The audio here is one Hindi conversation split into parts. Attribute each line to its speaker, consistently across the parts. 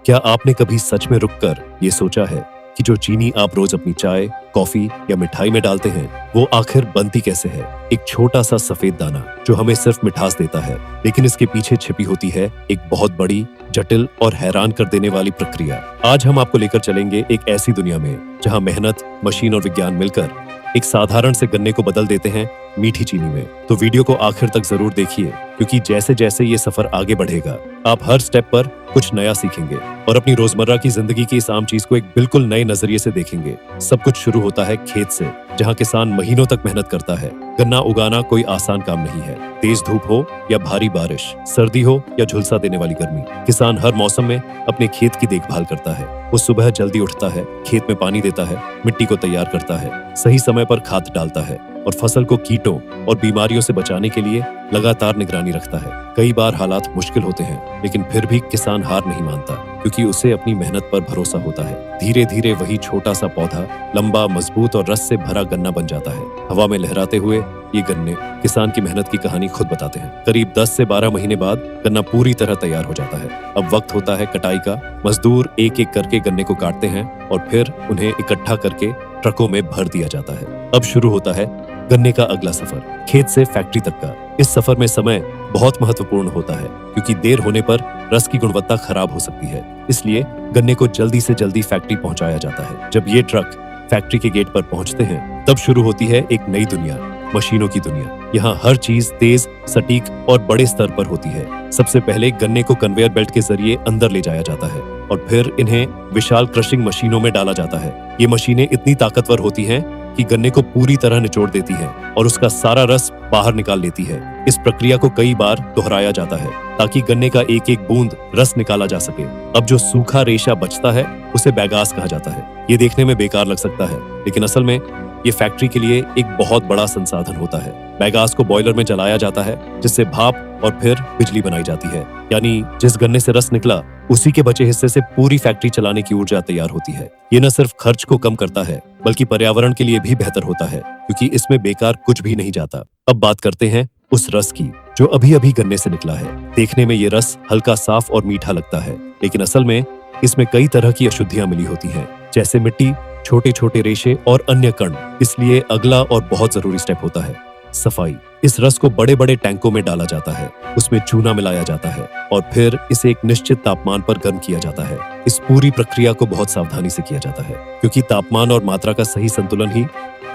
Speaker 1: क्या आपने कभी सच में रुककर ये सोचा है कि जो चीनी आप रोज अपनी चाय, कॉफी या मिठाई में डालते हैं, वो आखिर बनती कैसे है? एक छोटा सा सफेद दाना जो हमें सिर्फ मिठास देता है, लेकिन इसके पीछे छिपी होती है एक बहुत बड़ी, जटिल और हैरान कर देने वाली प्रक्रिया। आज हम आपको लेकर चलेंगे एक ऐसी दुनिया में जहां मेहनत, मशीन और विज्ञान मिलकर एक साधारण से गन्ने को बदल देते हैं मीठी चीनी में। तो वीडियो को आखिर तक जरूर देखिए, क्योंकि जैसे जैसे ये सफर आगे बढ़ेगा, आप हर स्टेप पर कुछ नया सीखेंगे और अपनी रोजमर्रा की जिंदगी की इस आम चीज को एक बिल्कुल नए नजरिए से देखेंगे। सब कुछ शुरू होता है खेत से, जहाँ किसान महीनों तक मेहनत करता है। गन्ना उगाना कोई आसान काम नहीं है। तेज धूप हो या भारी बारिश, सर्दी हो या झुलसा देने वाली गर्मी, किसान हर मौसम में अपने खेत की देखभाल करता है। वो सुबह जल्दी उठता है, खेत में पानी देता है, मिट्टी को तैयार करता है, सही समय पर खाद डालता है और फसल को कीटों और बीमारियों से बचाने के लिए लगातार निगरानी रखता है। कई बार हालात मुश्किल होते हैं, लेकिन फिर भी किसान हार नहीं मानता, क्योंकि उसे अपनी मेहनत पर भरोसा होता है। धीरे धीरे वही छोटा सा पौधा लंबा, मजबूत और रस से भरा गन्ना बन जाता है। हवा में लहराते हुए ये गन्ने किसान की मेहनत की कहानी खुद बताते हैं। करीब 10 से 12 महीने बाद गन्ना पूरी तरह तैयार हो जाता है। अब वक्त होता है कटाई का। मजदूर एक एक करके गन्ने को काटते हैं और फिर उन्हें इकट्ठा करके ट्रकों में भर दिया जाता है। अब शुरू होता है गन्ने का अगला सफर, खेत से फैक्ट्री तक का। इस सफर में समय बहुत महत्वपूर्ण होता है, क्योंकि देर होने पर रस की गुणवत्ता खराब हो सकती है। इसलिए गन्ने को जल्दी से जल्दी फैक्ट्री पहुंचाया जाता है। जब ये ट्रक फैक्ट्री के गेट पर पहुंचते हैं, तब शुरू होती है एक नई दुनिया, मशीनों की दुनिया। यहाँ हर चीज तेज, सटीक और बड़े स्तर पर होती है। सबसे पहले गन्ने को कन्वेयर बेल्ट के जरिए अंदर ले जाया जाता है और फिर इन्हें विशाल क्रशिंग मशीनों में डाला जाता है। ये मशीनें इतनी ताकतवर होती हैं कि गन्ने को पूरी तरह निचोड़ देती हैं और उसका सारा रस बाहर निकाल लेती है। इस प्रक्रिया को कई बार दोहराया जाता है, ताकि गन्ने का एक एक बूंद रस निकाला जा सके। अब जो सूखा रेशा बचता है, उसे बैगास कहा जाता है। ये देखने में बेकार लग सकता है, लेकिन असल में ये फैक्ट्री के लिए एक बहुत बड़ा संसाधन होता है। बैगास को बॉयलर में जलाया जाता है, जिससे भाप और फिर बिजली बनाई जाती है। यानी जिस गन्ने से रस निकला, उसी के बचे हिस्से से पूरी फैक्ट्री चलाने की ऊर्जा तैयार होती है। ये न सिर्फ खर्च को कम करता है, बल्कि पर्यावरण के लिए भी बेहतर होता है, क्योंकि इसमें बेकार कुछ भी नहीं जाता। अब बात करते हैं उस रस की, जो अभी अभी गन्ने से निकला है। देखने में ये रस हल्का, साफ और मीठा लगता है, लेकिन असल में इसमें कई तरह की अशुद्धियां मिली होती हैं, जैसे मिट्टी, छोटे छोटे रेशे और अन्य कण। इसलिए अगला और बहुत जरूरी स्टेप होता है सफाई। इस रस को बड़े बड़े टैंकों में डाला जाता है, उसमें चूना मिलाया जाता है और फिर इसे एक निश्चित तापमान पर गर्म किया जाता है। इस पूरी प्रक्रिया को बहुत सावधानी से किया जाता है, क्योंकि तापमान और मात्रा का सही संतुलन ही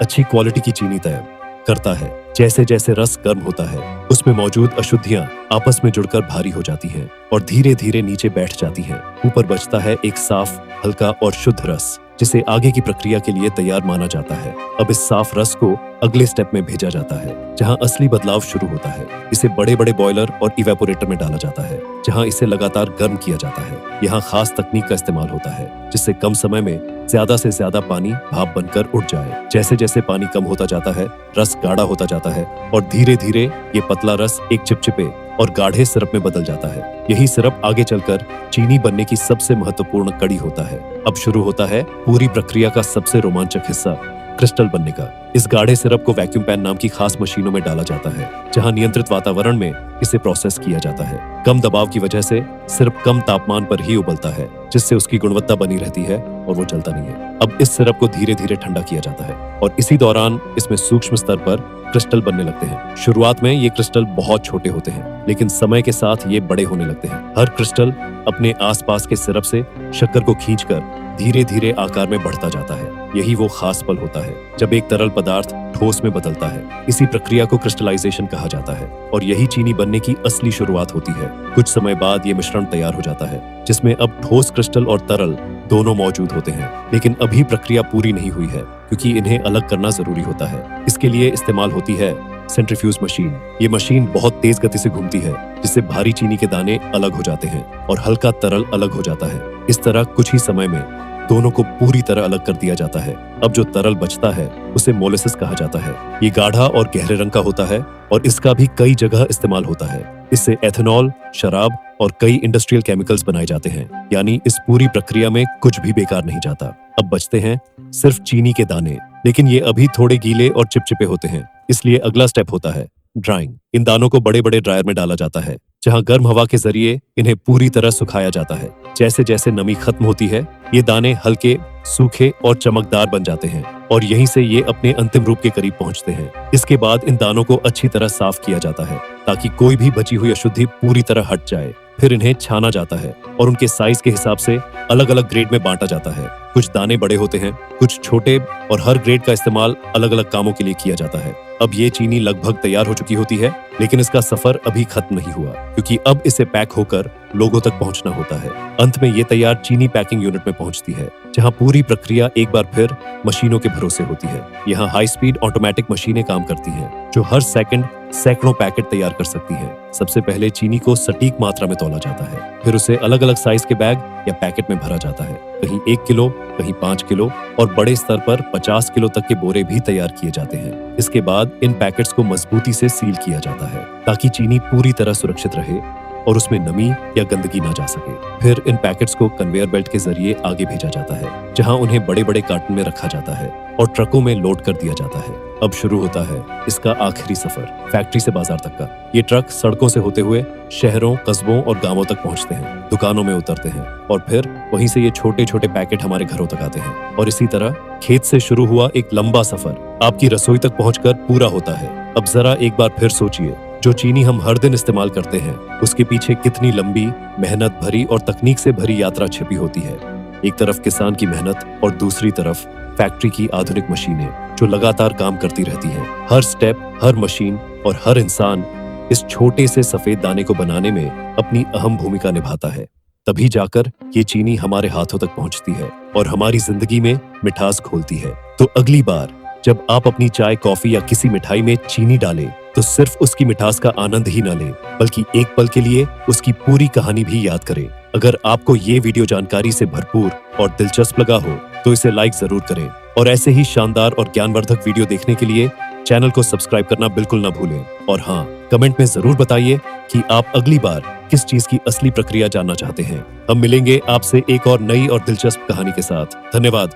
Speaker 1: अच्छी क्वालिटी की चीनी तैयार करता है। जैसे जैसे रस गर्म होता है, उसमें मौजूद अशुद्धियां आपस में जुड़कर भारी हो जाती हैं और धीरे धीरे नीचे बैठ जाती हैं। ऊपर बचता है एक साफ, हल्का और शुद्ध रस, जिसे आगे की प्रक्रिया के लिए तैयार माना जाता है। अब इस साफ रस को अगले स्टेप में भेजा जाता है, जहां असली बदलाव शुरू होता है। इसे बड़े बड़े बॉयलर और इवेपोरेटर में डाला जाता है, जहां इसे लगातार गर्म किया जाता है। यहाँ खास तकनीक का इस्तेमाल होता है, जिससे कम समय में ज्यादा से ज्यादा पानी भाप बनकर उठ जाए। जैसे जैसे पानी कम होता जाता है, रस गाढ़ा होता जाता है और धीरे धीरे ये पतला रस एक चिपचिपे और गाढ़े सिरप में बदल जाता है। यही सिरप आगे चलकर चीनी बनने की सबसे महत्वपूर्ण कड़ी होता है। अब शुरू होता है पूरी प्रक्रिया का सबसे रोमांचक हिस्सा, क्रिस्टल बनने का। इस गाढ़े सिरप को वैक्यूम पैन नाम की खास मशीनों में डाला जाता है, जहां नियंत्रित वातावरण में इसे प्रोसेस किया जाता है। कम दबाव की वजह से सिरप कम तापमान पर ही उबलता है, जिससे उसकी गुणवत्ता बनी रहती है और वो जलता नहीं है। अब इस सिरप को धीरे धीरे ठंडा किया जाता है और इसी दौरान इसमें सूक्ष्म स्तर पर क्रिस्टल बनने लगते हैं। शुरुआत में ये क्रिस्टल बहुत छोटे होते हैं, लेकिन समय के साथ ये बड़े होने लगते हैं। हर क्रिस्टल अपने आसपास के सिरप से शक्कर को खींचकर धीरे धीरे आकार में बढ़ता जाता है। यही वो खास पल होता है जब एक तरल पदार्थ ठोस में बदलता है। इसी प्रक्रिया को क्रिस्टलाइजेशन कहा जाता है और यही चीनी बनने की असली शुरुआत होती है। कुछ समय बाद ये मिश्रण तैयार हो जाता है, जिसमें अब ठोस क्रिस्टल और तरल दोनों मौजूद होते हैं। लेकिन अभी प्रक्रिया पूरी नहीं हुई है, क्योंकि इन्हें अलग करना जरूरी होता है। इसके लिए इस्तेमाल होती है सेंट्रीफ्यूज मशीन। ये मशीन बहुत तेज गति से घूमती है, जिससे भारी चीनी के दाने अलग हो जाते हैं और हल्का तरल अलग हो जाता है। इस तरह कुछ ही समय में दोनों को पूरी तरह अलग कर दिया जाता है। अब जो तरल बचता है, उसे मोलेसिस कहा जाता है। ये गाढ़ा और गहरे रंग का होता है और इसका भी कई जगह इस्तेमाल होता है। इससे एथेनॉल, शराब और कई इंडस्ट्रियल केमिकल्स बनाए जाते हैं। यानी इस पूरी प्रक्रिया में कुछ भी बेकार नहीं जाता। अब बचते हैं सिर्फ चीनी के दाने, लेकिन ये अभी थोड़े गीले और चिपचिपे होते हैं। इसलिए अगला स्टेप होता है ड्राइंग। इन दानों को बड़े बड़े ड्रायर में डाला जाता है, जहां गर्म हवा के जरिए इन्हें पूरी तरह सुखाया जाता है। जैसे जैसे नमी खत्म होती है, ये दाने हल्के, सूखे और चमकदार बन जाते हैं और यहीं से ये अपने अंतिम रूप के करीब पहुंचते हैं। इसके बाद इन दानों को अच्छी तरह साफ किया जाता है ताकि कोई भी बची हुई अशुद्धि पूरी तरह हट जाए। फिर इन्हें छाना जाता है और उनके साइज के हिसाब से अलग अलग ग्रेड में बांटा जाता है। कुछ दाने बड़े होते हैं, कुछ छोटे, और हर ग्रेड का इस्तेमाल अलग अलग कामों के लिए किया जाता है। अब ये चीनी लगभग तैयार हो चुकी होती है, लेकिन इसका सफर अभी खत्म नहीं हुआ, क्योंकि अब इसे पैक होकर लोगों तक पहुंचना होता है। अंत में ये तैयार चीनी पैकिंग यूनिट में पहुंचती है, जहां पूरी प्रक्रिया एक बार फिर मशीनों के भरोसे होती है। यहाँ हाई स्पीड ऑटोमेटिक मशीनें काम करती हैं, जो हर सेकंड सैकड़ों पैकेट तैयार कर सकती हैं। सबसे पहले चीनी को सटीक मात्रा में तौला जाता है, फिर उसे अलग अलग साइज के बैग या पैकेट में भरा जाता है। कहीं 1 किलो, कहीं 5 किलो और बड़े स्तर पर 50 किलो तक के बोरे भी तैयार किए जाते हैं। इसके बाद इन पैकेट्स को मजबूती से सील किया जाता है ताकि चीनी पूरी तरह सुरक्षित रहे और उसमें नमी या गंदगी ना जा सके। फिर इन पैकेट्स को कन्वेयर बेल्ट के जरिए आगे भेजा जाता है, जहां उन्हें बड़े बड़े कार्टन में रखा जाता है और ट्रकों में लोड कर दिया जाता है। अब शुरू होता है इसका आखिरी सफर, फैक्ट्री से बाजार तक का। ये ट्रक सड़कों से होते हुए शहरों, कस्बों और गांवों तक पहुंचते हैं, दुकानों में उतरते हैं और फिर वहीं से ये छोटे छोटे पैकेट हमारे घरों तक आते हैं। और इसी तरह खेत से शुरू हुआ एक लंबा सफर आपकी रसोई तक पहुंचकर पूरा होता है। अब जरा एक बार फिर सोचिए, जो चीनी हम हर दिन इस्तेमाल करते हैं, उसके पीछे कितनी लंबी, मेहनत भरी और तकनीक से भरी यात्रा छिपी होती है। एक तरफ किसान की मेहनत और दूसरी तरफ फैक्ट्री की आधुनिक मशीनें जो लगातार काम करती रहती हैं। हर स्टेप, हर मशीन और हर इंसान इस छोटे से सफेद दाने को बनाने में अपनी अहम भूमिका निभाता है। तभी जाकर ये चीनी हमारे हाथों तक पहुंचती है और हमारी जिंदगी में मिठास घोलती है। तो अगली बार जब आप अपनी चाय, कॉफी या किसी मिठाई में चीनी डालें, तो सिर्फ उसकी मिठास का आनंद ही न लें, बल्कि एक पल के लिए उसकी पूरी कहानी भी याद करें। अगर आपको ये वीडियो जानकारी से भरपूर और दिलचस्प लगा हो, तो इसे लाइक जरूर करें और ऐसे ही शानदार और ज्ञानवर्धक वीडियो देखने के लिए चैनल को सब्सक्राइब करना बिल्कुल ना भूलें। और हाँ, कमेंट में जरूर बताइए कि आप अगली बार किस चीज की असली प्रक्रिया जानना चाहते हैं। हम मिलेंगे आपसे एक और नई और दिलचस्प कहानी के साथ। धन्यवाद।